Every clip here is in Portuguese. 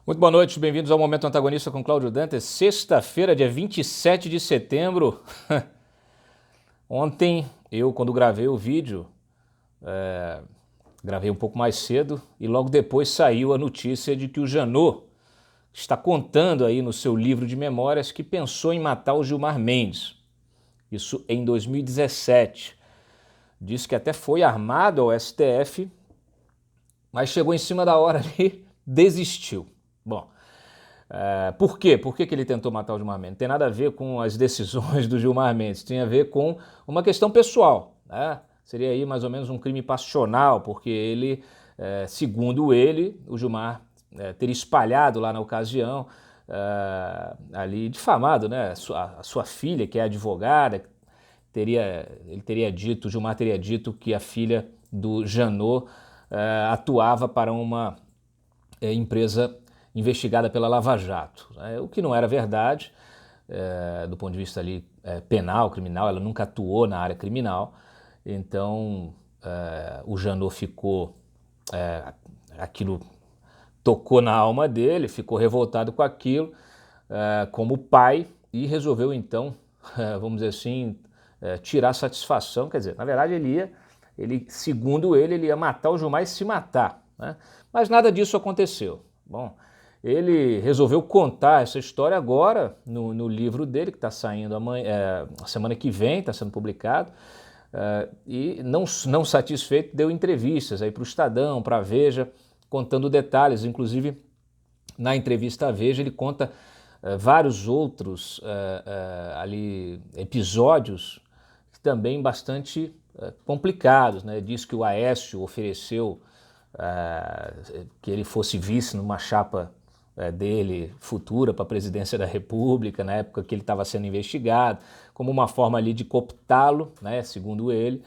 Muito boa noite, bem-vindos ao Momento Antagonista com Cláudio Dantas. Sexta-feira, dia 27 de setembro. Ontem, quando gravei o vídeo, gravei um pouco mais cedo e logo depois saiu a notícia de que o Janot está contando aí no seu livro de memórias que pensou em matar o Gilmar Mendes. Isso em 2017. Diz que até foi armado ao STF, mas chegou em cima da hora e desistiu. Bom, por quê? Por que ele tentou matar o Gilmar Mendes? Não tem nada a ver com as decisões do Gilmar Mendes, tem a ver com uma questão pessoal, né? Seria aí mais ou menos um crime passional, porque ele, segundo ele, o Gilmar teria espalhado lá na ocasião, ali difamado, né? A sua filha, que é advogada, ele teria dito, o Gilmar teria dito que a filha do Janot atuava para uma empresa investigada pela Lava Jato, o que não era verdade, do ponto de vista ali penal, criminal, ela nunca atuou na área criminal, então o Janot ficou, aquilo tocou na alma dele, ficou revoltado com aquilo, como pai, e resolveu então, vamos dizer assim, tirar satisfação, quer dizer, na verdade segundo ele ia matar o Gilmar e se matar, né? Mas nada disso aconteceu. Bom, ele resolveu contar essa história agora no livro dele, que está saindo a semana que vem, está sendo publicado, e não satisfeito, deu entrevistas aí para o Estadão, para a Veja, contando detalhes. Inclusive, na entrevista à Veja, ele conta vários outros ali episódios também bastante complicados, né? Diz que o Aécio ofereceu que ele fosse vice numa chapa dele futura para a presidência da República, na época que ele estava sendo investigado, como uma forma ali de cooptá-lo, né, segundo ele.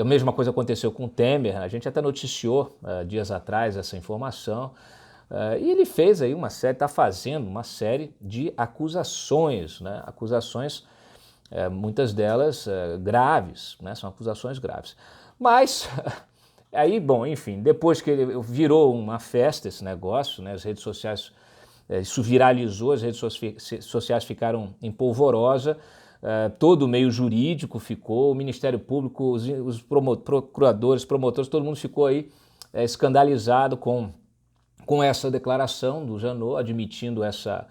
A mesma coisa aconteceu com o Temer, a gente até noticiou dias atrás essa informação, e ele fez aí está fazendo uma série de acusações, né, acusações, muitas delas graves, né, são acusações graves. Mas aí, bom, enfim, depois que ele virou uma festa esse negócio, né, as redes sociais, isso viralizou, as redes sociais ficaram em polvorosa, todo o meio jurídico ficou, o Ministério Público, os procuradores, promotores, todo mundo ficou aí escandalizado com essa declaração do Janot, admitindo essa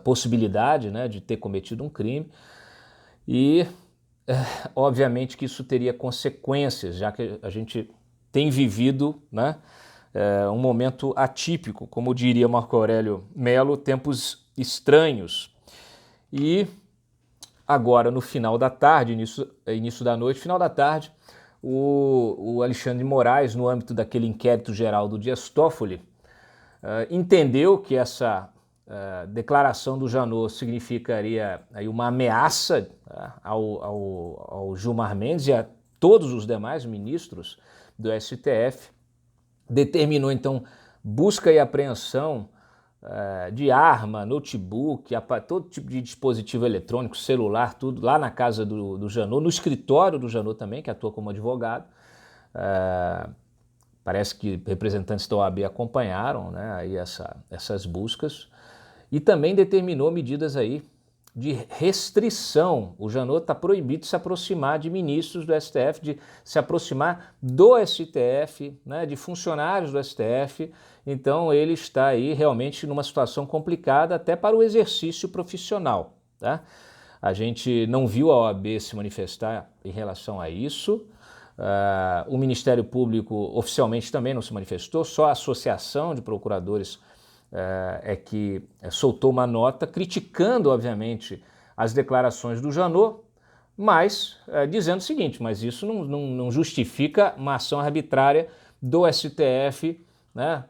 possibilidade, né, de ter cometido um crime. E obviamente que isso teria consequências, já que a gente tem vivido, né, um momento atípico, como diria Marco Aurélio Melo, tempos estranhos. E agora, no final da tarde, início da noite, final da tarde, o Alexandre de Moraes, no âmbito daquele inquérito geral do Dias Toffoli, entendeu que essa declaração do Janot significaria aí uma ameaça ao Gilmar Mendes e a todos os demais ministros do STF, determinou então busca e apreensão de arma, notebook, todo tipo de dispositivo eletrônico, celular, tudo lá na casa do Janot, no escritório do Janot também, que atua como advogado. Parece que representantes da OAB acompanharam, né, aí essas buscas, e também determinou medidas aí de restrição. O Janot está proibido de se aproximar de ministros do STF, de se aproximar do STF, né, de funcionários do STF. Então ele está aí realmente numa situação complicada até para o exercício profissional, tá? A gente não viu a OAB se manifestar em relação a isso. O Ministério Público oficialmente também não se manifestou, só a Associação de Procuradores que soltou uma nota criticando, obviamente, as declarações do Janot, mas dizendo o seguinte, mas isso não justifica uma ação arbitrária do STF, né,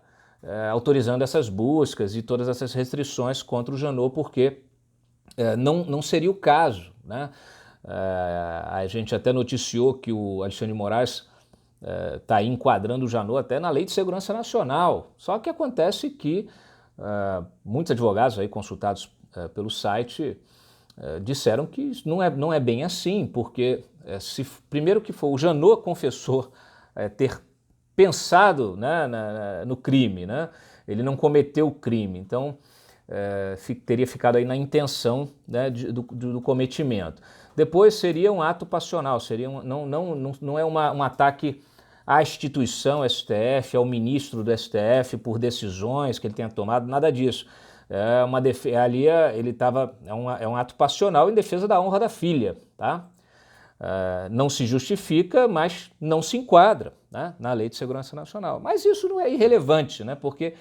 autorizando essas buscas e todas essas restrições contra o Janot, porque não seria o caso, né? A gente até noticiou que o Alexandre de Moraes está aí enquadrando o Janot até na Lei de Segurança Nacional. Só que acontece que muitos advogados aí consultados pelo site disseram que não é bem assim, porque primeiro que o Janot confessou ter pensado, né, no crime, né? Ele não cometeu o crime, então teria ficado aí na intenção, né, do cometimento. Depois seria um ato passional, não é um ataque à instituição STF, ao ministro do STF por decisões que ele tenha tomado, nada disso. É um ato passional em defesa da honra da filha, tá? Não se justifica, mas não se enquadra, né, na Lei de Segurança Nacional. Mas isso não é irrelevante, né, porque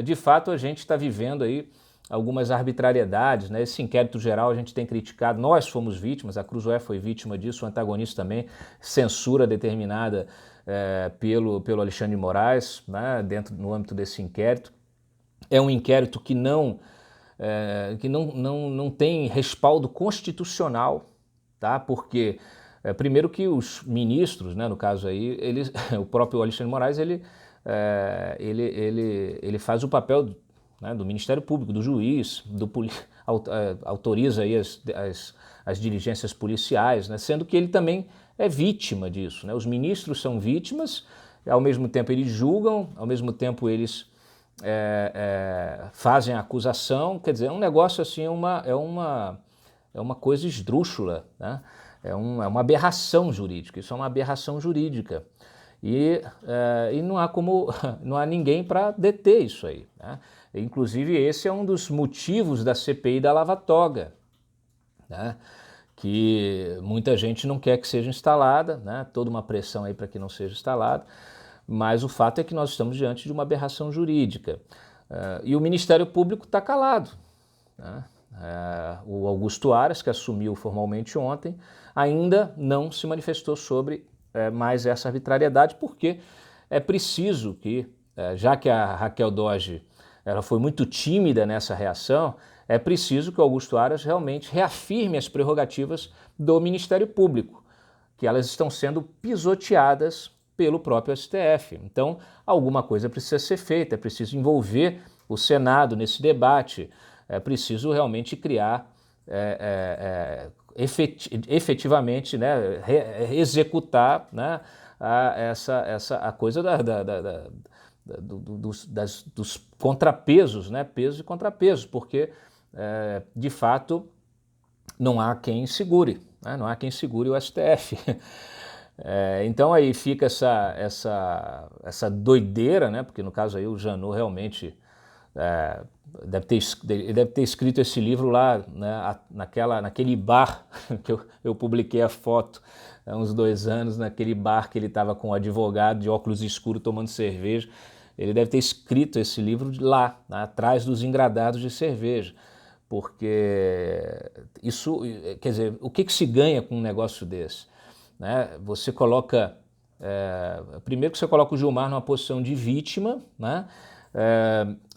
de fato a gente está vivendo aí algumas arbitrariedades, né? Esse inquérito geral a gente tem criticado, nós fomos vítimas, a Cruzoé foi vítima disso, o antagonista também, censura determinada pelo Alexandre de Moraes, né, no âmbito desse inquérito. É um inquérito que não tem respaldo constitucional, tá? Porque primeiro que os ministros, né, no caso aí, o próprio Alexandre de Moraes, ele faz o papel, né, do Ministério Público, do juiz, autoriza aí as diligências policiais, né, sendo que ele também é vítima disso, né? Os ministros são vítimas, ao mesmo tempo eles julgam, ao mesmo tempo eles fazem a acusação, quer dizer, é um negócio assim, é uma coisa esdrúxula, né? É uma aberração jurídica, isso é uma aberração jurídica. E não há ninguém para deter isso aí, né? Inclusive esse é um dos motivos da CPI da Lava Toga, né? Que muita gente não quer que seja instalada, né? Toda uma pressão aí para que não seja instalada, mas o fato é que nós estamos diante de uma aberração jurídica. E o Ministério Público está calado, né? O Augusto Aras, que assumiu formalmente ontem, ainda não se manifestou sobre mais essa arbitrariedade, porque é preciso que, já que a Raquel Dodge ela foi muito tímida nessa reação, é preciso que o Augusto Aras realmente reafirme as prerrogativas do Ministério Público, que elas estão sendo pisoteadas pelo próprio STF. Então, alguma coisa precisa ser feita, é preciso envolver o Senado nesse debate, é preciso realmente criar, efetivamente, né, executar, né, a coisa dos contrapesos, né, pesos e contrapesos, porque, de fato, não há quem segure, né, não há quem segure o STF. Então aí fica essa doideira, né, porque no caso aí o Janot realmente deve ter escrito esse livro lá, né, naquele bar que eu publiquei a foto há uns 2 anos, naquele bar que ele estava com um advogado de óculos escuros tomando cerveja. Ele deve ter escrito esse livro lá, né, atrás dos engradados de cerveja, porque isso, quer dizer, o que se ganha com um negócio desse, né? Você coloca, primeiro que você coloca o Gilmar numa posição de vítima, né?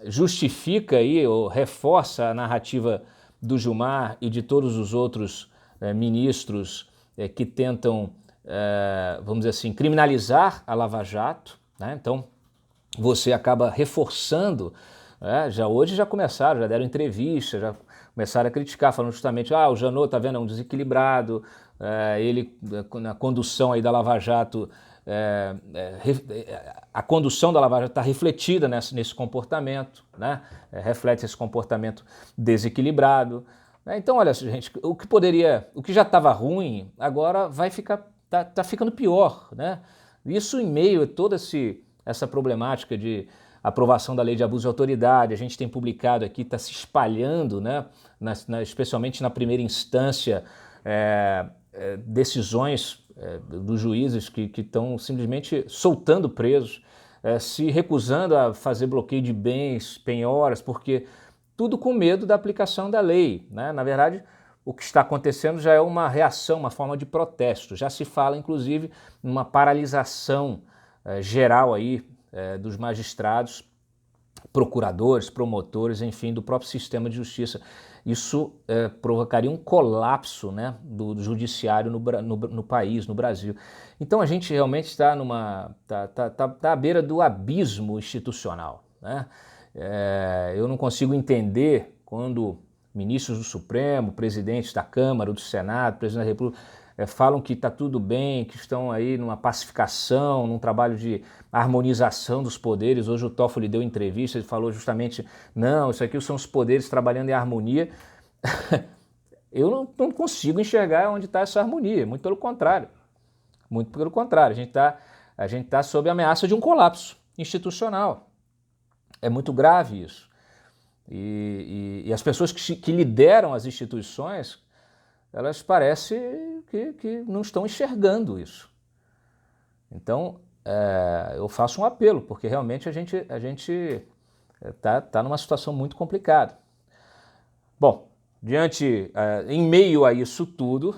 Justifica aí ou reforça a narrativa do Gilmar e de todos os outros ministros que tentam, vamos dizer assim, criminalizar a Lava Jato, né? Então você acaba reforçando, hoje já começaram, já deram entrevista, já começaram a criticar, falando justamente, o Janot, tá vendo, é um desequilibrado, ele, na condução aí da Lava Jato, a condução da Lava Jato está refletida nesse comportamento, né? Reflete esse comportamento desequilibrado. Então, olha, gente, o que já estava ruim, agora tá ficando pior, né? Isso em meio a toda essa problemática de aprovação da lei de abuso de autoridade, a gente tem publicado aqui, está se espalhando, né? Especialmente na primeira instância, decisões dos juízes que estão simplesmente soltando presos, se recusando a fazer bloqueio de bens, penhoras, porque tudo com medo da aplicação da lei, né? Na verdade, o que está acontecendo já é uma reação, uma forma de protesto. Já se fala, inclusive, numa paralisação geral aí dos magistrados, procuradores, promotores, enfim, do próprio sistema de justiça. Isso provocaria um colapso, né, do judiciário no país, no Brasil. Então a gente realmente está à beira do abismo institucional, né? Eu não consigo entender quando ministros do Supremo, presidentes da Câmara, do Senado, presidente da República, falam que está tudo bem, que estão aí numa pacificação, num trabalho de harmonização dos poderes. Hoje o Toffoli deu entrevista, ele falou justamente, não, isso aqui são os poderes trabalhando em harmonia. Eu não consigo enxergar onde está essa harmonia, muito pelo contrário. Muito pelo contrário, a gente tá sob a ameaça de um colapso institucional. É muito grave isso. E as pessoas que lideram as instituições, elas parecem que não estão enxergando isso. Então, eu faço um apelo, porque realmente a gente tá numa situação muito complicada. Bom, em meio a isso tudo,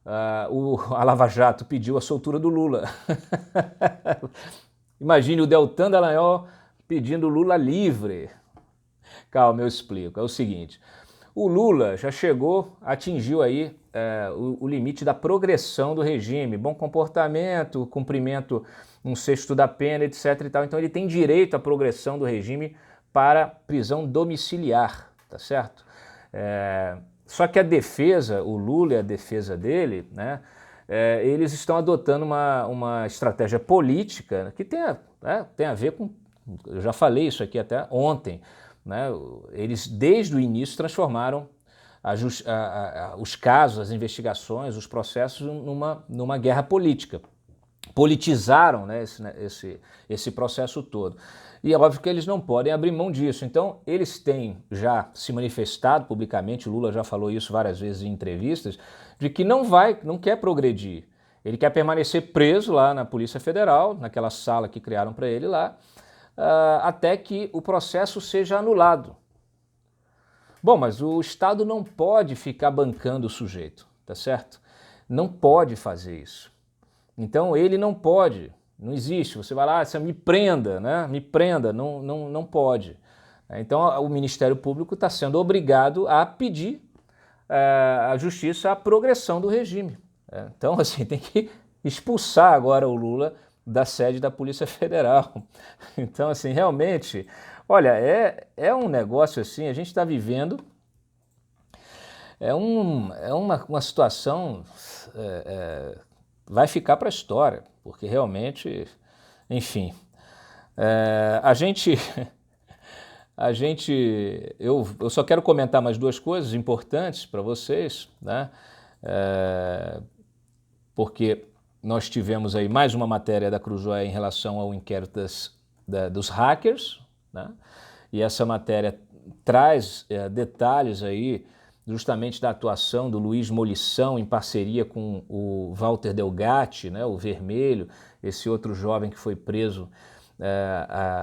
a Lava Jato pediu a soltura do Lula. Imagine o Deltan Dallagnol pedindo Lula livre. Calma, eu explico. É o seguinte, o Lula já atingiu aí o limite da progressão do regime, bom comportamento, cumprimento 1/6 da pena, etc. e tal. Então ele tem direito à progressão do regime para prisão domiciliar, tá certo? Só que a defesa, o Lula e a defesa dele, né, eles estão adotando uma estratégia política que tem a ver com, eu já falei isso aqui até ontem, né, eles desde o início transformaram os casos, as investigações, os processos numa guerra política. Politizaram, né, esse processo todo. E é óbvio que eles não podem abrir mão disso. Então, eles têm já se manifestado publicamente, o Lula já falou isso várias vezes em entrevistas, de que não quer progredir. Ele quer permanecer preso lá na Polícia Federal, naquela sala que criaram para ele lá, até que o processo seja anulado. Bom, mas o Estado não pode ficar bancando o sujeito, tá certo? Não pode fazer isso. Então ele não pode, não existe. Você vai lá, você me prenda, né? Me prenda, não pode. Então o Ministério Público está sendo obrigado a pedir à Justiça a progressão do regime. Então, assim, tem que expulsar agora o Lula da sede da Polícia Federal. Então, assim, realmente, olha, é um negócio assim, a gente está vivendo, uma situação, vai ficar para a história, porque realmente, enfim, eu só quero comentar mais duas coisas importantes para vocês, né? Porque nós tivemos aí mais uma matéria da Cruzoé em relação ao inquérito dos hackers, né? E essa matéria traz detalhes aí justamente da atuação do Luiz Molição em parceria com o Walter Delgatti, né, o Vermelho, esse outro jovem que foi preso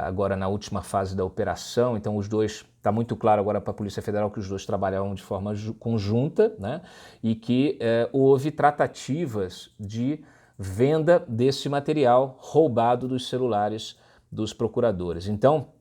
agora na última fase da operação. Então os dois, está muito claro agora para a Polícia Federal que os dois trabalhavam de forma conjunta, né, e que houve tratativas de venda desse material roubado dos celulares dos procuradores. Então,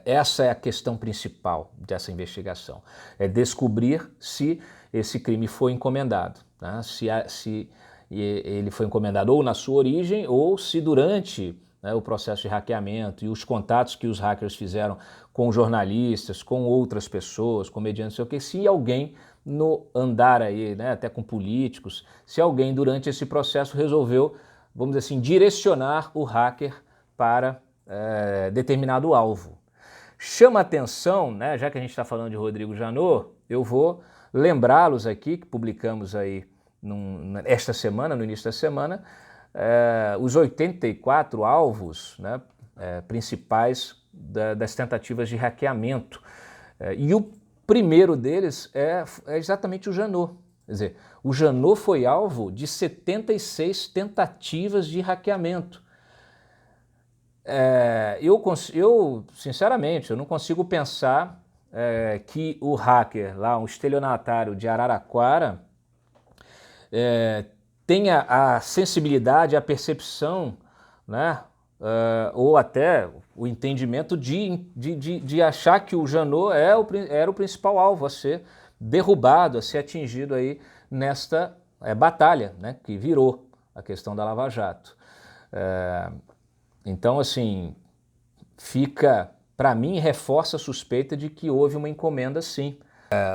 essa é a questão principal dessa investigação, é descobrir se esse crime foi encomendado, né? Se ele foi encomendado ou na sua origem ou se durante, né, o processo de hackeamento e os contatos que os hackers fizeram com jornalistas, com outras pessoas, comediantes, não sei o que, se alguém no andar aí, né, até com políticos, se alguém durante esse processo resolveu, vamos dizer assim, direcionar o hacker para determinado alvo. Chama atenção, né, já que a gente está falando de Rodrigo Janot, eu vou lembrá-los aqui, que publicamos aí esta semana, no início da semana, os 84 alvos, né, principais das tentativas de hackeamento. E o primeiro deles é exatamente o Janot. Quer dizer, o Janot foi alvo de 76 tentativas de hackeamento. Eu, sinceramente, eu não consigo pensar que o hacker lá, um estelionatário de Araraquara, tenha a sensibilidade, a percepção, né, ou até o entendimento de achar que o Janot era o principal alvo a ser derrubado, a ser atingido aí nesta batalha, né, que virou a questão da Lava Jato. Então, assim, para mim, reforça a suspeita de que houve uma encomenda, sim,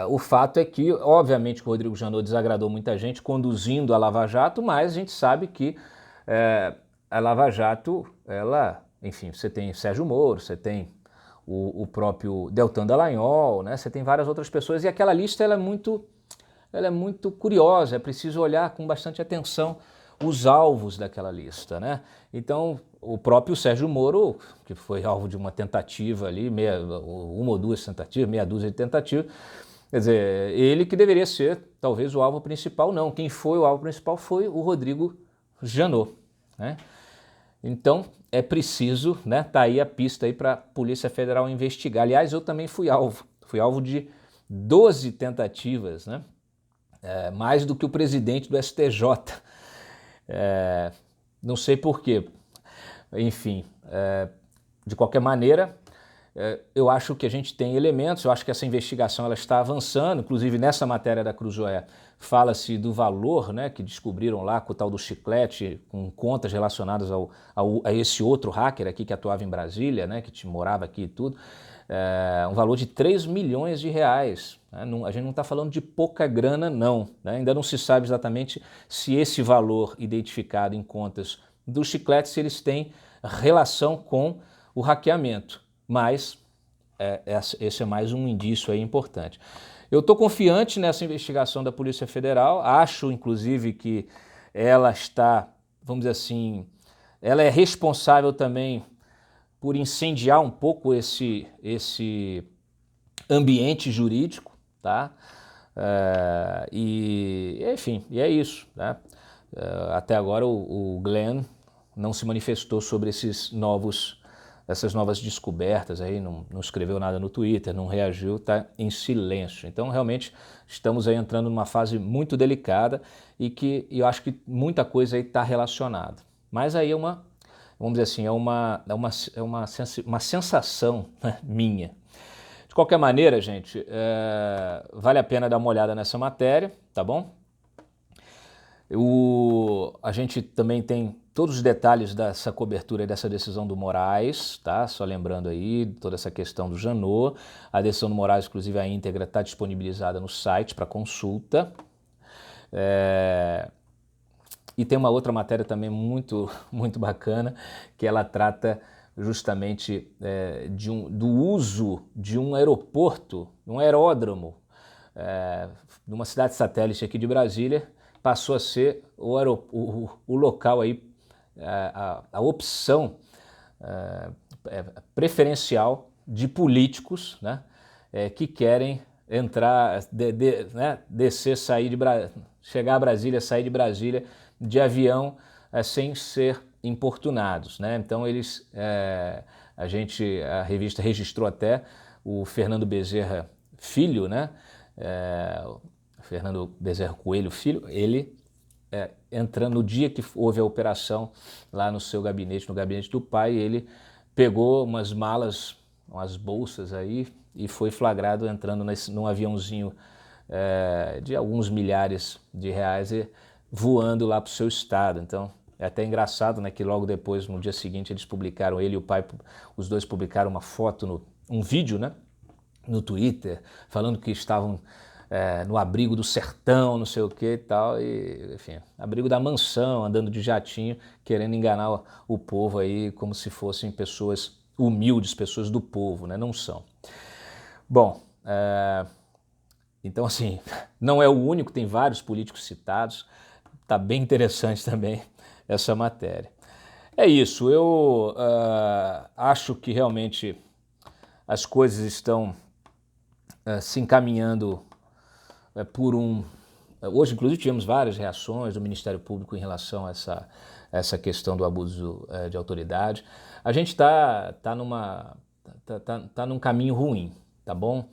O fato é que, obviamente, o Rodrigo Janot desagradou muita gente conduzindo a Lava Jato, mas a gente sabe que a Lava Jato, ela, enfim, você tem Sérgio Moro, você tem o próprio Deltan Dallagnol, né? Você tem várias outras pessoas, e aquela lista ela é muito curiosa, é preciso olhar com bastante atenção os alvos daquela lista, né? Então, o próprio Sérgio Moro, que foi alvo de uma tentativa ali, uma ou duas tentativas, meia dúzia de tentativas, quer dizer, ele que deveria ser talvez o alvo principal, não. Quem foi o alvo principal foi o Rodrigo Janot, né? Então, é preciso, né, tá aí a pista aí para a Polícia Federal investigar. Aliás, eu também fui alvo de 12 tentativas, né? Mais do que o presidente do STJ. Não sei por quê. Enfim, de qualquer maneira, eu acho que a gente tem elementos, eu acho que essa investigação ela está avançando, inclusive nessa matéria da Cruzoé fala-se do valor, né, que descobriram lá com o tal do chiclete, com contas relacionadas a esse outro hacker aqui que atuava em Brasília, né, que morava aqui e tudo, um valor de 3 milhões de reais. Né? A gente não está falando de pouca grana não, né? Ainda não se sabe exatamente se esse valor identificado em contas do chiclete, se eles têm relação com o hackeamento. Mas esse é mais um indício aí importante. Eu estou confiante nessa investigação da Polícia Federal, acho inclusive que ela está, vamos dizer assim, ela é responsável também por incendiar um pouco esse ambiente jurídico, tá? Enfim, e é isso, né? Até agora o Glenn não se manifestou sobre essas novas descobertas aí, não escreveu nada no Twitter, não reagiu, está em silêncio. Então realmente estamos aí entrando numa fase muito delicada e que eu acho que muita coisa aí está relacionada. Mas aí vamos dizer assim, uma sensação, né, minha. De qualquer maneira, gente, vale a pena dar uma olhada nessa matéria, tá bom? A gente também tem todos os detalhes dessa cobertura e dessa decisão do Moraes, tá? Só lembrando aí toda essa questão do Janot. A decisão do Moraes, inclusive a íntegra, está disponibilizada no site para consulta. E tem uma outra matéria também muito, muito bacana, que ela trata justamente do uso de um aeroporto, um aeródromo, numa cidade satélite aqui de Brasília, passou a ser o local aí, a opção preferencial de políticos, né, que querem entrar, né, descer, chegar a Brasília, sair de Brasília de avião sem ser importunados, né? Então a revista registrou até o Fernando Bezerra Filho, né? Fernando Bezerra Coelho Filho, ele entrando no dia que houve a operação lá no seu gabinete, no gabinete do pai, ele pegou umas malas, umas bolsas aí e foi flagrado entrando num aviãozinho de alguns milhares de reais e voando lá para o seu estado. Então é até engraçado, né, que logo depois, no dia seguinte, eles publicaram, ele e o pai, os dois publicaram uma foto, um vídeo, né, no Twitter, falando que estavam no abrigo do sertão, não sei o que e tal, e enfim, abrigo da mansão, andando de jatinho, querendo enganar o povo aí como se fossem pessoas humildes, pessoas do povo, né? Não são. Bom, então assim, não é o único, tem vários políticos citados, tá bem interessante também essa matéria. É isso, eu acho que realmente as coisas estão se encaminhando por Hoje, inclusive, tivemos várias reações do Ministério Público em relação a essa questão do abuso de autoridade. A gente está num caminho ruim, tá bom?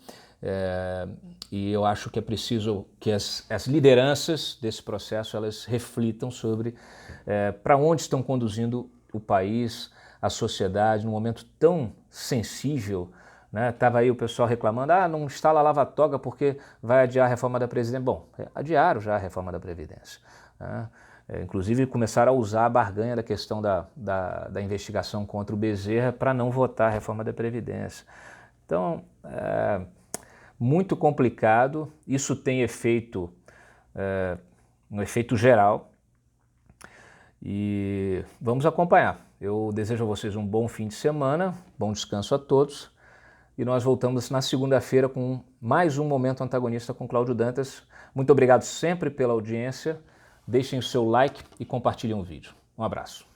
E eu acho que é preciso que as lideranças desse processo elas reflitam sobre para onde estão conduzindo o país, a sociedade, num momento tão sensível, né? Tava aí o pessoal reclamando, não instala a lava-toga porque vai adiar a reforma da Previdência. Bom, adiaram já a reforma da Previdência, né? Inclusive começaram a usar a barganha da questão da investigação contra o Bezerra para não votar a reforma da Previdência. Então, muito complicado, isso tem efeito, um efeito geral, e vamos acompanhar. Eu desejo a vocês um bom fim de semana, bom descanso a todos, e nós voltamos na segunda-feira com mais um Momento Antagonista com Cláudio Dantas. Muito obrigado sempre pela audiência, deixem o seu like e compartilhem o vídeo. Um abraço.